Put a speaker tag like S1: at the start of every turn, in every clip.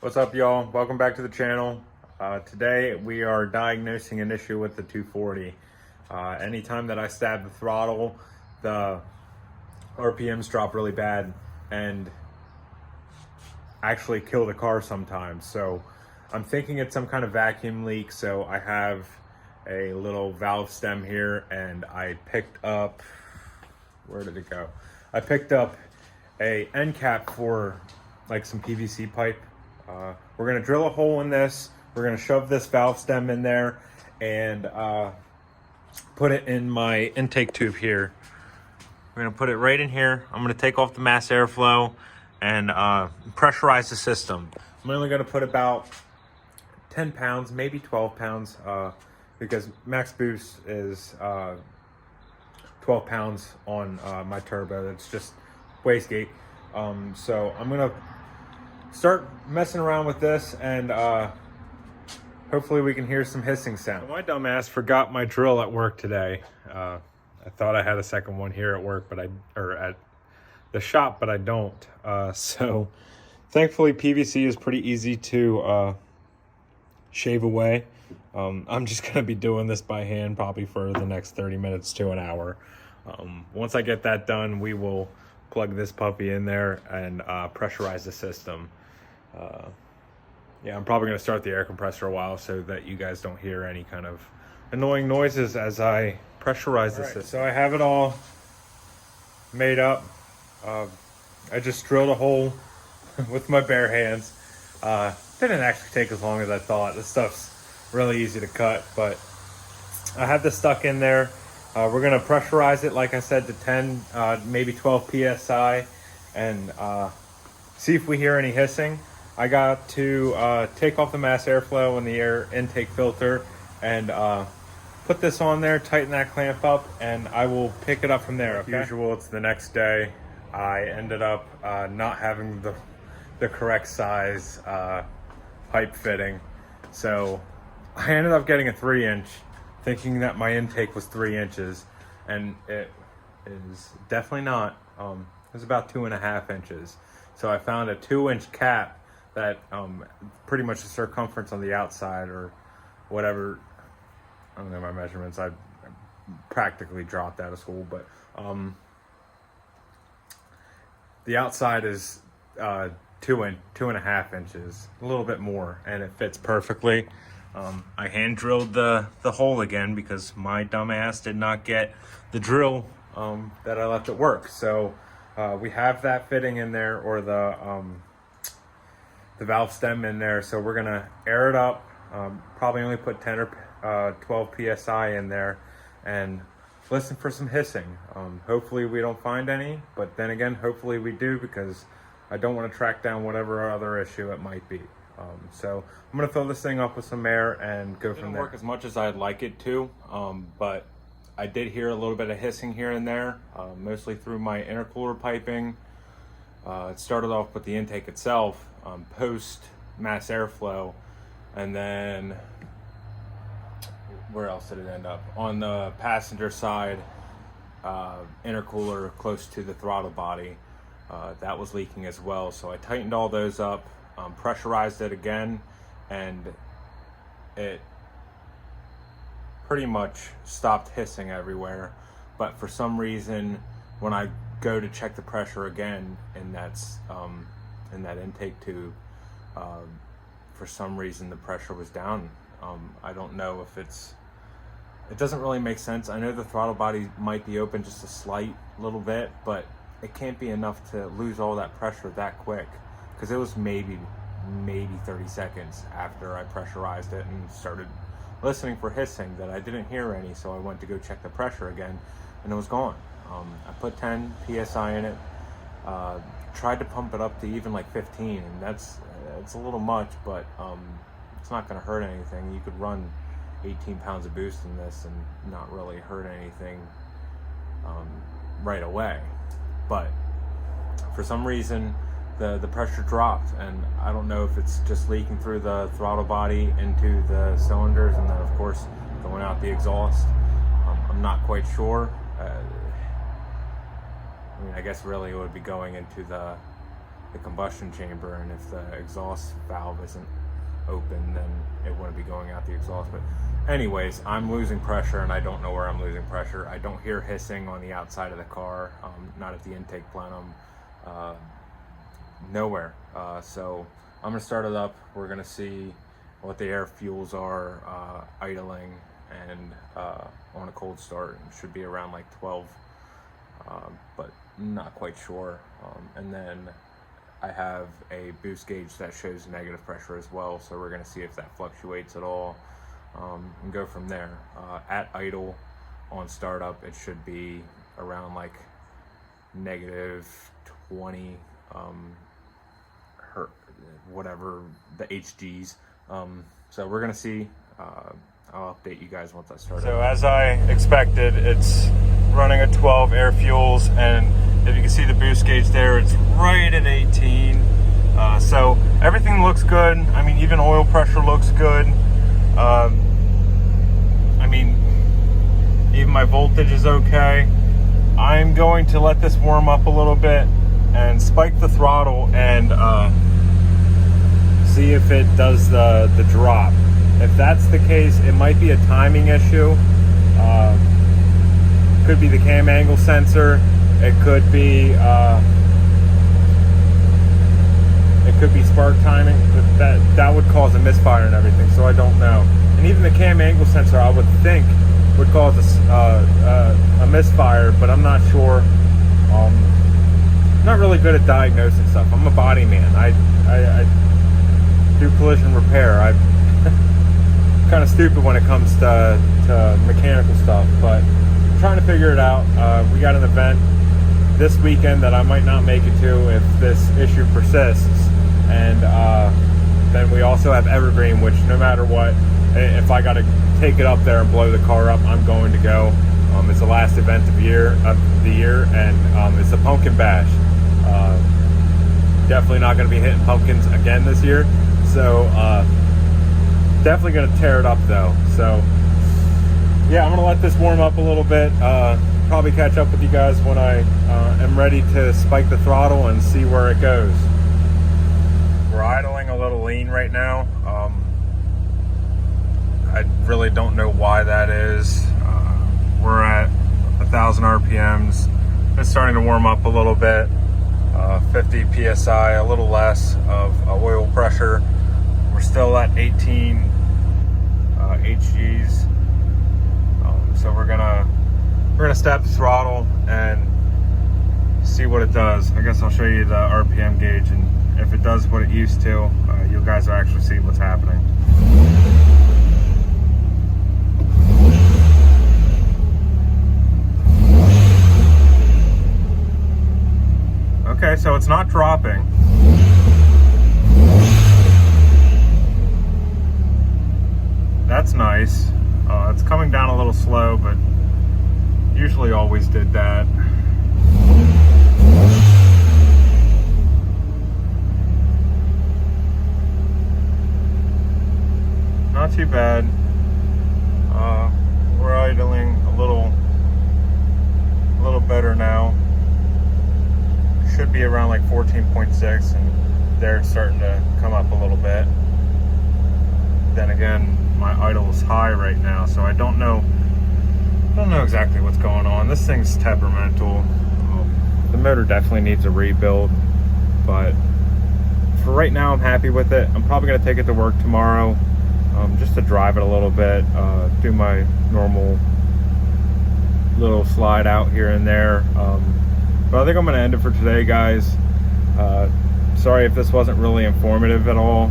S1: What's up, y'all? Welcome back to the channel. Today we are diagnosing an issue with the 240. Anytime that I stab the throttle, the RPMs drop really bad and actually kill the car sometimes. So I'm thinking it's some kind of vacuum leak. So I have a little valve stem here, and I picked up, where did it go? I picked up a end cap for like some PVC pipe. We're gonna drill a hole in this. We're gonna shove this valve stem in there and put it in my intake tube here. We're gonna put it right in here. I'm gonna take off the mass airflow and pressurize the system. I'm only gonna put about 10 pounds, maybe 12 pounds, because max boost is 12 pounds on my turbo. It's just wastegate. So I'm gonna start messing around with this, and hopefully we can hear some hissing sound. My dumbass forgot my drill at work today. I thought I had a second one here at work, or at the shop, but I don't. So thankfully PVC is pretty easy to shave away. I'm just gonna be doing this by hand probably for the next 30 minutes to an hour. Once I get that done, we will plug this puppy in there and pressurize the system. Yeah, I'm probably going to start the air compressor a while so that you guys don't hear any kind of annoying noises as I pressurize the system. So I have it all made up. I just drilled a hole with my bare hands. Didn't actually take as long as I thought. This stuff's really easy to cut, but I have this stuck in there. We're going to pressurize it, like I said, to 10, maybe 12 PSI, and see if we hear any hissing. I got to take off the mass airflow and the air intake filter and put this on there, tighten that clamp up, and I will pick it up from there. Okay? As usual, it's the next day. I ended up not having the correct size pipe fitting, so I ended up getting a 3-inch, thinking that my intake was 3 inches, and it is definitely not. It was about 2.5 inches. So I found a 2-inch cap that pretty much the circumference on the outside, or whatever. I don't know my measurements. I practically dropped out of school, but the outside is 2.5 inches, a little bit more, and it fits perfectly. I hand drilled the hole again because my dumb ass did not get the drill that I left at work. So we have that fitting in there, or the valve stem in there. So we're gonna air it up, probably only put 10 or 12 PSI in there, and listen for some hissing. Hopefully we don't find any, but then again, hopefully we do, because I don't want to track down whatever other issue it might be. So I'm gonna fill this thing up with some air and go from there. It didn't work as much as I'd like it to, but I did hear a little bit of hissing here and there, mostly through my intercooler piping. It started off with the intake itself, post mass airflow, and then where else did it end up? On the passenger side, intercooler close to the throttle body, that was leaking as well. So I tightened all those up, pressurized it again, and it pretty much stopped hissing everywhere. But for some reason, when I go to check the pressure again, and that's in that intake tube, for some reason the pressure was down. I don't know if it doesn't really make sense. I know the throttle body might be open just a slight little bit, but it can't be enough to lose all that pressure that quick, because it was maybe 30 seconds after I pressurized it and started listening for hissing that I didn't hear any. So I went to go check the pressure again, and it was gone. I put 10 PSI in it, tried to pump it up to even like 15, and it's a little much, but it's not going to hurt anything. You could run 18 pounds of boost in this and not really hurt anything right away. But for some reason the pressure dropped, and I don't know if it's just leaking through the throttle body into the cylinders, and then of course going out the exhaust. I'm not quite sure. I mean, I guess really it would be going into the the combustion chamber, and if the exhaust valve isn't open, then it wouldn't be going out the exhaust. But anyways, I'm losing pressure, and I don't know where I'm losing pressure. I don't hear hissing on the outside of the car, not at the intake plenum, nowhere. So I'm gonna start it up. We're gonna see what the air fuels are idling, and on a cold start it should be around like 12, but not quite sure. And then I have a boost gauge that shows negative pressure as well, so we're going to see if that fluctuates at all, and go from there. At idle on startup, it should be around like negative 20, whatever the HGs. So we're going to see. I'll update you guys once I start. So as I expected, it's running at 12 air fuels, and if you can see the boost gauge there, it's right at 18. So everything looks good. I mean, even oil pressure looks good. I mean, even my voltage is okay. I'm going to let this warm up a little bit and spike the throttle and see if it does the drop. If that's the case, it might be a timing issue. Could be the cam angle sensor. It could be spark timing. But that would cause a misfire and everything. So I don't know. And even the cam angle sensor, I would think, would cause a misfire, but I'm not sure. I'm not really good at diagnosing stuff. I'm a body man. I do collision repair. I'm kind of stupid when it comes to mechanical stuff, but I'm trying to figure it out. We got an event this weekend that I might not make it to if this issue persists, and then we also have Evergreen, which no matter what, if I got to take it up there and blow the car up, I'm going to go. It's the last event of the year, and it's a pumpkin bash. Definitely not going to be hitting pumpkins again this year, so definitely going to tear it up though. So yeah, I'm going to let this warm up a little bit. Probably catch up with you guys when I am ready to spike the throttle and see where it goes. We're idling a little lean right now. I really don't know why that is. We're at 1,000 RPMs. It's starting to warm up a little bit. 50 PSI, a little less of oil pressure. We're still at 18 HGs. So we're gonna step the throttle and see what it does. I guess I'll show you the RPM gauge, and if it does what it used to, you guys will actually see what's happening. Okay, so it's not dropping. That's nice. It's coming down a little slow, but usually always did that. Not too bad. We're idling a little better now. Should be around like 14.6, and they're starting to come up a little bit. Then again, my idle is high right now, so I don't know exactly what's going on. This thing's temperamental. The motor definitely needs a rebuild, but for right now I'm happy with it. I'm probably going to take it to work tomorrow, just to drive it a little bit, do my normal little slide out here and there. But I think I'm going to end it for today, guys. Sorry if this wasn't really informative at all.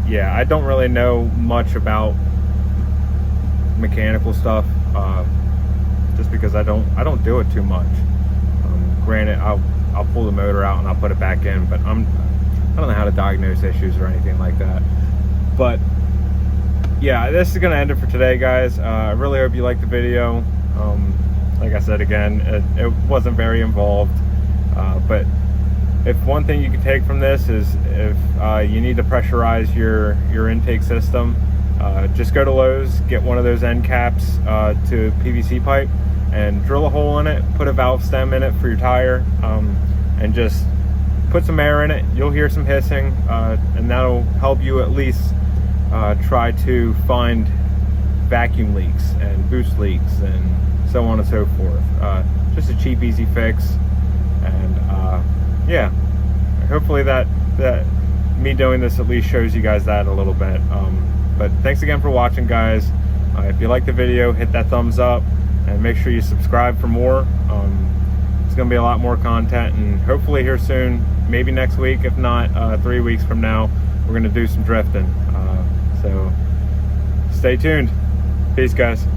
S1: Yeah, I don't really know much about mechanical stuff, just because I don't do it too much. Granted, I'll pull the motor out and I'll put it back in, but I don't know how to diagnose issues or anything like that. But yeah, this is gonna end it for today, guys. I really hope you liked the video. Like I said again, it wasn't very involved, but if one thing you can take from this is if you need to pressurize your intake system, just go to Lowe's, get one of those end caps to PVC pipe, and drill a hole in it, put a valve stem in it for your tire, and just put some air in it. You'll hear some hissing, and that'll help you at least try to find vacuum leaks and boost leaks and so on and so forth. Just a cheap, easy fix. And yeah, hopefully that me doing this at least shows you guys that a little bit. But thanks again for watching, guys. If you like the video, hit that thumbs up and make sure you subscribe for more. It's gonna be a lot more content, and hopefully here soon, maybe next week, if not 3 weeks from now, we're gonna do some drifting. So stay tuned. Peace, guys.